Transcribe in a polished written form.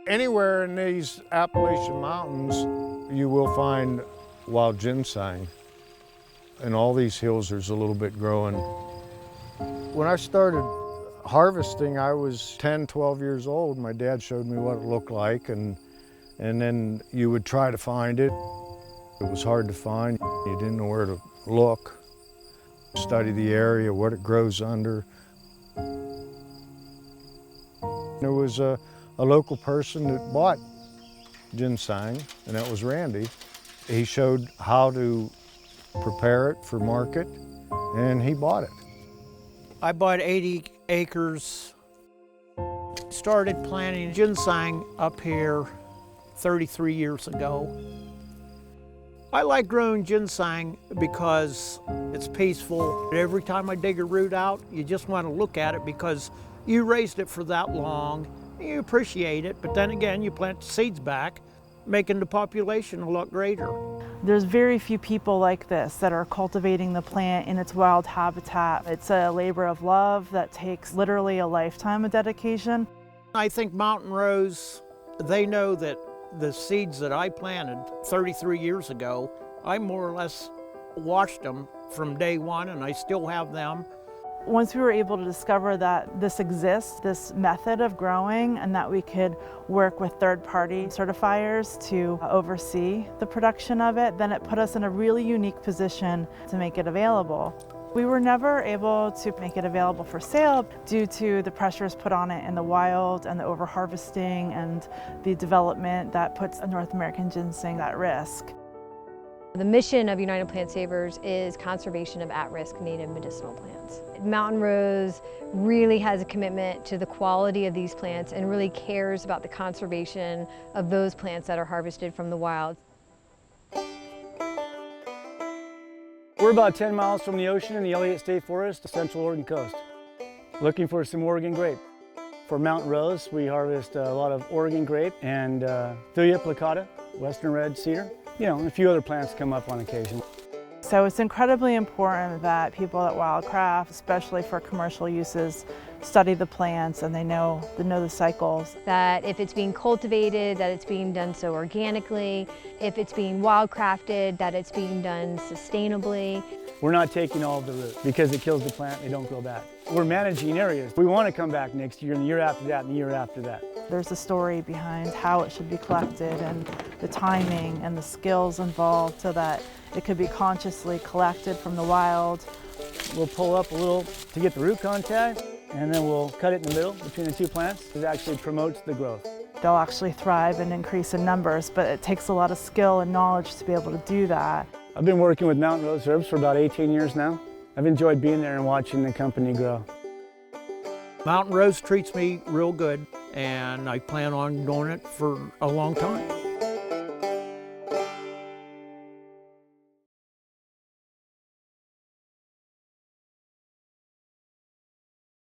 Anywhere in these Appalachian Mountains, you will find wild ginseng. In all these hills, there's a little bit growing. When I started harvesting, I was 10, 12 years old. My dad showed me what it looked like, and then you would try to find it. It was hard to find. You didn't know where to look. Study the area, what it grows under. There was a local person that bought ginseng, and that was Randy. He showed how to prepare it for market, and he bought it. I bought 80 acres, started planting ginseng up here 33 years ago. I like growing ginseng because it's peaceful. Every time I dig a root out, you just want to look at it because you raised it for that long. You appreciate it, but then again, you plant the seeds back, making the population a lot greater. There's very few people like this that are cultivating the plant in its wild habitat. It's a labor of love that takes literally a lifetime of dedication. I think mountain rose, they know that the seeds that I planted 33 years ago, I more or less watched them from day one, and I still have them. Once we were able to discover that this exists, this method of growing, and that we could work with third-party certifiers to oversee the production of it, then it put us in a really unique position to make it available. We were never able to make it available for sale due to the pressures put on it in the wild and the overharvesting and the development that puts North American ginseng at risk. The mission of United Plant Savers is conservation of at-risk native medicinal plants. Mountain Rose really has a commitment to the quality of these plants and really cares about the conservation of those plants that are harvested from the wild. We're about 10 miles from the ocean in the Elliott State Forest, the Central Oregon coast, looking for some Oregon grape. For Mountain Rose, we harvest a lot of Oregon grape and Thuja plicata, Western red cedar. You know, and a few other plants come up on occasion. So it's incredibly important that people at Wildcraft, especially for commercial uses, study the plants and they know the cycles. That if it's being cultivated, that it's being done so organically. If it's being wildcrafted, that it's being done sustainably. We're not taking all of the root because it kills the plant, they don't grow back. We're managing areas. We want to come back next year and the year after that and the year after that. There's a story behind how it should be collected and the timing and the skills involved so that it could be consciously collected from the wild. We'll pull up a little to get the root contact, and then we'll cut it in the middle between the two plants. It actually promotes the growth. They'll actually thrive and increase in numbers, but it takes a lot of skill and knowledge to be able to do that. I've been working with Mountain Rose herbs for about 18 years now. I've enjoyed being there and watching the company grow. Mountain Rose treats me real good, and I plan on doing it for a long time.